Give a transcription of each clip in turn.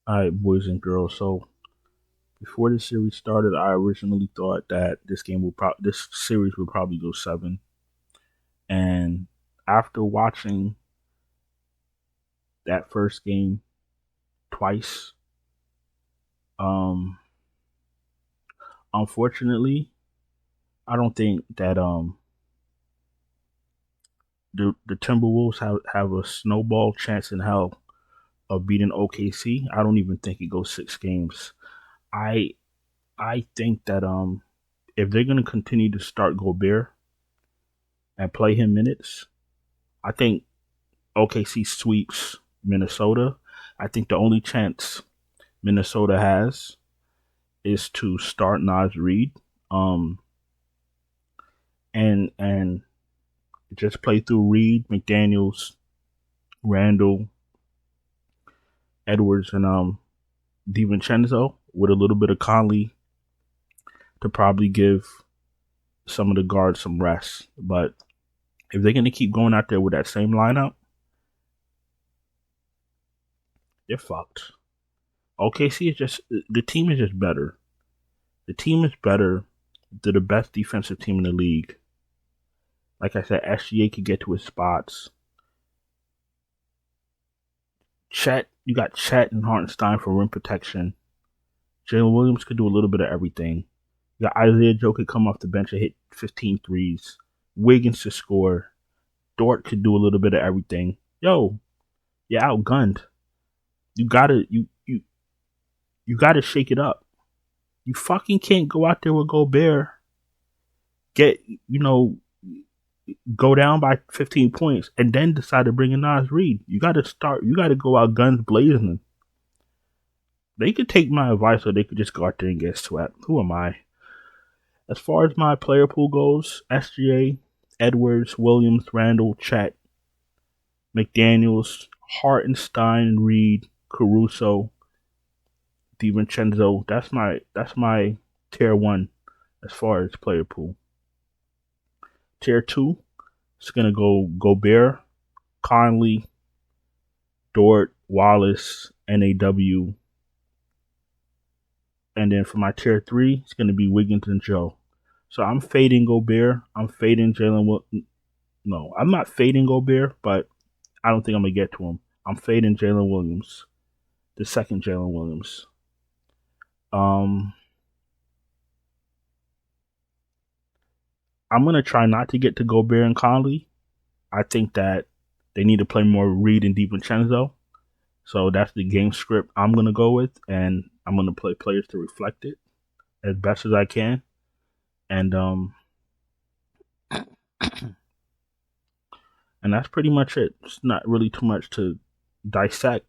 All right, boys and girls. So before this series started, I originally thought that this series would probably go seven. And after watching that first game twice, um, unfortunately, I don't think that the Timberwolves have a snowball chance in hell of beating OKC. I don't even think it goes 6 games. I I think that if they're gonna continue to start Gobert and play him minutes, I think OKC sweeps Minnesota. I think the only chance Minnesota has is to start Nas Reed, um, and just play through Reed, McDaniels, Randall, Edwards, and DiVincenzo with a little bit of Conley to probably give some of the guards some rest. But if they're going to keep going out there with that same lineup, they're fucked. OKC is just the team is just better. The team is better. They're the best defensive team in the league. Like I said, SGA could get to his spots. Chet, you got Chet and Hartenstein for rim protection. Jalen Williams could do a little bit of everything. You got Isaiah Joe could come off the bench and hit 15 threes. Wiggins to score. Dort could do a little bit of everything. Yo, you're outgunned. You gotta shake it up. You fucking can't go out there with Gobert, get go down by 15 points, and then decide to bring in Nas Reed. You gotta go out guns blazing. They could take my advice or they could just go out there and get swept. Who am I? As far as my player pool goes, SGA, Edwards, Williams, Randall, Chet, McDaniels, Hartenstein, Reed, Caruso, DiVincenzo. That's my tier one as far as player pool. Tier two, it's gonna go Gobert, Conley, Dort, Wallace, NAW, and then for my tier three, it's gonna be Wiggins and Joe. So I'm fading Gobert. I'm fading Jalen. No, I'm not fading Gobert, but I don't think I'm gonna get to him. I'm fading Jalen Williams, the second Jalen Williams. Um, I'm gonna try not to get to Gobert and Conley. I think that they need to play more Reed and DiVincenzo. So that's the game script I'm gonna go with, and I'm gonna play players to reflect it as best as I can. And and that's pretty much it. It's not really too much to dissect.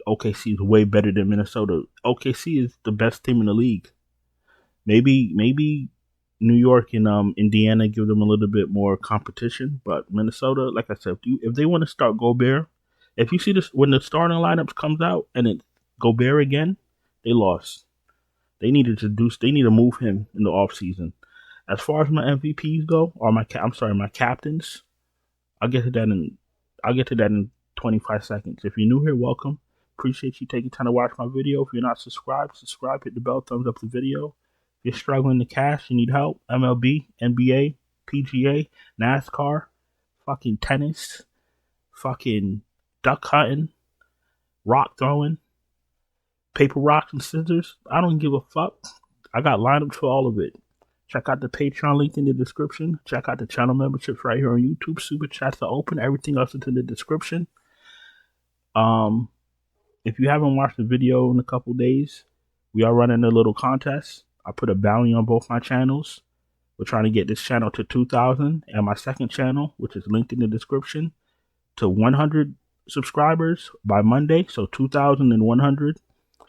OKC is way better than Minnesota. OKC is the best team in the league. Maybe New York and Indiana give them a little bit more competition, but Minnesota, like I said, if they want to start Gobert, if you see this when the starting lineups comes out and it's Gobert again, they lost. They need to move him in the offseason. As far as my MVPs go, or my captains, I'll get to that in I'll get to that in 25 seconds. If you're new here, welcome. Appreciate you taking time to watch my video. If you're not subscribed, subscribe, hit the bell, thumbs up the video. If you're struggling to cash, you need help, MLB, NBA, PGA, NASCAR, fucking tennis, fucking duck hunting, rock throwing, paper rocks and scissors. I don't give a fuck. I got lineups for all of it. Check out the Patreon link in the description. Check out the channel memberships right here on YouTube. Super chats are open. Everything else is in the description. Um, if you haven't watched the video in a couple days, we are running a little contest. I put a bounty on both my channels. We're trying to get this channel to 2,000 and my second channel, which is linked in the description, to 100 subscribers by Monday. So 2,100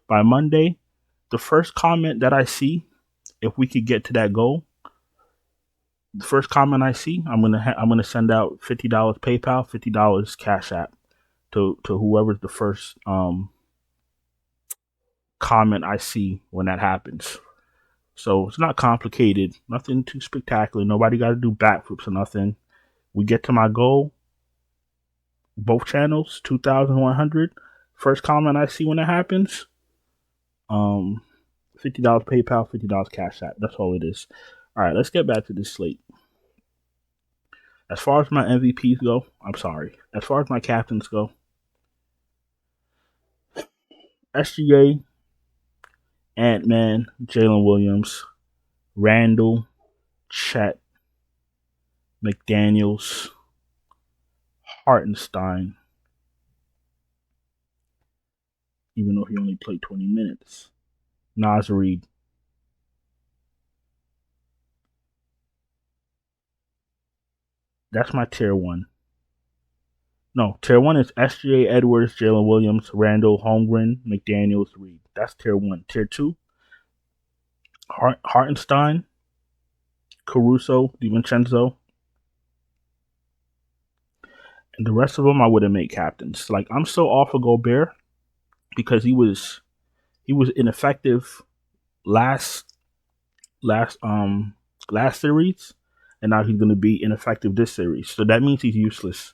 by Monday. The first comment that I see, if we could get to that goal, the first comment I see, I'm gonna send out $50 PayPal, $50 Cash App to whoever's the first comment I see when that happens. So it's not complicated, nothing too spectacular. Nobody got to do backflips or nothing. We get to my goal, both channels, 2,100. First comment I see when that happens, $50 PayPal, $50 Cash App. That's all it is. All right, let's get back to this slate. As far as my MVPs go, I'm sorry. As far as my captains go, SGA, Ant-Man, Jalen Williams, Randall, Chet, McDaniels, Hartenstein, even though he only played 20 minutes, Naz Reid. That's my tier one. No, tier one is SGA, Edwards, Jalen Williams, Randall, Holmgren, McDaniels, Reed. That's tier one. Tier two, Hartenstein, Caruso, DiVincenzo, and the rest of them I wouldn't make captains. Like, I'm so off of Gobert because he was ineffective last series, and now he's going to be ineffective this series. So that means he's useless.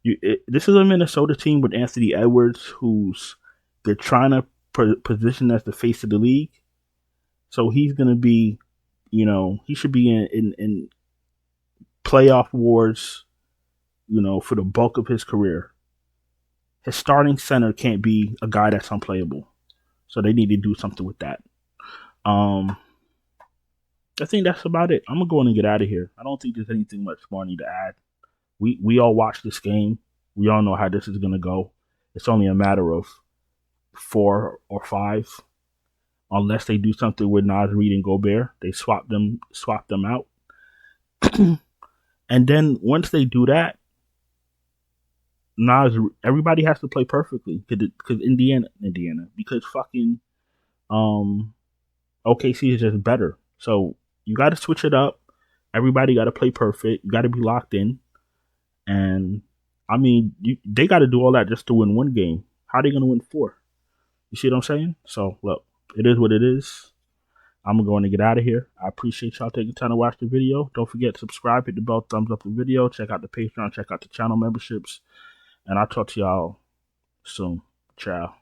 This is a Minnesota team with Anthony Edwards, who's they're trying to position as the face of the league. So he's going to be, he should be in playoff wars, for the bulk of his career. His starting center can't be a guy that's unplayable. So they need to do something with that. I think that's about it. I'm going to go in and get out of here. I don't think there's anything much more I need to add. We all watched this game. We all know how this is going to go. It's only a matter of 4 or 5. Unless they do something with Naz Reid and Gobert. They swap them out. And then once they do that, everybody has to play perfectly because Indiana, because fucking OKC is just better. So you got to switch it up. Everybody got to play perfect. You got to be locked in. And I mean, they got to do all that just to win one game. How are they going to win 4? You see what I'm saying? So look, it is what it is. I'm going to get out of here. I appreciate y'all taking time to watch the video. Don't forget to subscribe, hit the bell, thumbs up the video. Check out the Patreon, check out the channel memberships. And I'll talk to y'all soon. Ciao.